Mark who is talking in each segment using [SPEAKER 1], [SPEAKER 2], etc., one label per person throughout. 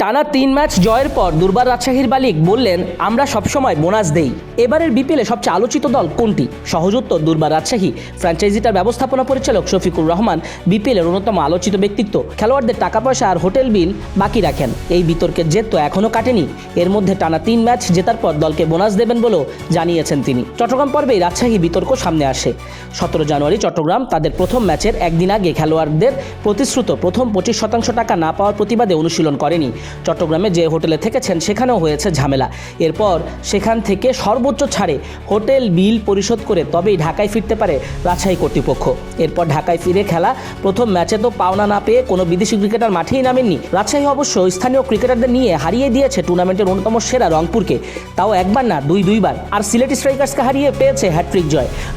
[SPEAKER 1] টানা 3 ম্যাচ জয়ের পর দুর্বার রাজশাহীর মালিক বললেন, আমরা সবসময় বোনাস দেই। এবারের বিপিএলে সবচেয়ে আলোচিত দল কোনটি? সহজ উত্তর, দুর্বার রাজশাহী। ফ্র্যাঞ্চাইজিটার ব্যবস্থাপনা পরিচালক শফিকুর রহমান বিপিএলের অন্যতম আলোচিত ব্যক্তিত্ব। খেলোয়াড়দের টাকা পয়সা আর হোটেল বিল বাকি রাখেন। এই বিতর্কের জেদ তো এখনও কাটেনি। এর মধ্যে টানা 3 ম্যাচ জেতার পর দলকে বোনাস দেবেন বলেও জানিয়েছেন তিনি। চট্টগ্রাম পর্বেই রাজশাহী বিতর্ক সামনে আসে। 17 জানুয়ারি চট্টগ্রাম তাদের প্রথম ম্যাচের একদিন আগে খেলোয়াড়দের প্রতিশ্রুত প্রথম 25% টাকা না পাওয়ার প্রতিবাদে অনুশীলন করেনি। চট্টগ্রামে যে হোটেলে থেকেছেন সেখানেও হয়েছে ঝামেলা। এরপর সেখান থেকে সর্বোচ্চ ছাড়ে হোটেল বিল পরিশোধ করে তবেই ঢাকায় ফিরতে পারে রাজশাহী কর্তৃপক্ষ। এরপর ঢাকায় ফিরে খেলা প্রথম ম্যাচে তো পাওনা না পেয়ে কোনো বিদেশি ক্রিকেটার মাঠেই নামেননি। রাজশাহী অবশ্য স্থানীয় ক্রিকেটারদের নিয়ে হারিয়ে দিয়েছে টুর্নামেন্টের অন্যতম সেরা রংপুরকে, তাও একবার না দুইবার। আর সিলেটি স্ট্রাইকার্সকে হারিয়ে পেয়েছে হ্যাট্রিক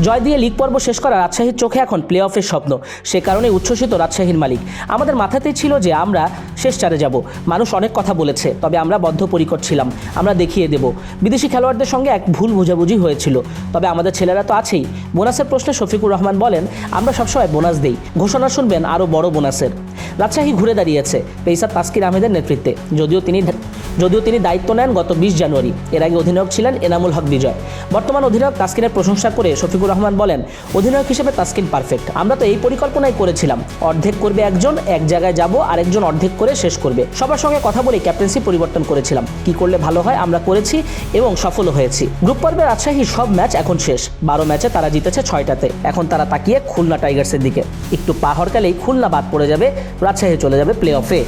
[SPEAKER 1] জয় দিয়ে লিগ পর্ব শেষ করা রাজশাহীর চোখে এখন প্লে অফের স্বপ্ন। সে কারণে উচ্ছ্বসিত রাজশাহীর মালিক। আমাদের মাথাতেই ছিল যে আমরা শেষ চারে যাব। মানুষ অনেক কথা বলেছে, তবে আমরা বদ্ধপরিকর ছিলাম। আমরা দেখিয়ে দেব। বিদেশি খেলোয়াড়দের সঙ্গে এক ভুল বোঝাবুঝি হয়েছিল, তবে আমাদের ছেলেরা তো আছেই। বোনাসের প্রশ্নে শফিকুর রহমান বলেন, আমরা সবসময় বোনাস দেই। ঘোষণা শুনবেন আরও বড় বোনাসের। রাজশাহী ঘুরে দাঁড়িয়েছে পেসার তাসকিন আহমেদের নেতৃত্বে, যদিও তিনি দায়িত্ব নেন গত 20 জানুয়ারি। এর আগে অধিনায়ক ছিলেন এনামুল হক বিজয়। বর্তমান অধিনায়ক তাসকিনের প্রশংসা করে শফিকুর রহমান বলেন, অধিনায়ক হিসেবে তাসকিন পারফেক্ট। আমরা তো এই পরিকল্পনাই করেছিলাম, অর্ধেক করবে একজন, এক জায়গায় যাব, আরেকজন অর্ধেক করে শেষ করবে। সবার সঙ্গে কথা বলে ক্যাপ্টেন্সি পরিবর্তন করেছিলাম, কি করলে ভালো হয় আমরা করেছি এবং সফলও হয়েছি। গ্রুপ পর্বে রাজশাহীর সব ম্যাচ এখন শেষ। 12 ম্যাচে তারা জিতেছে 6টাতে। এখন তারা তাকিয়ে খুলনা টাইগার্সের দিকে। একটু পা হরকালেই খুলনা বাদ পড়ে যাবে, রাজশাহী চলে যাবে প্লে অফে।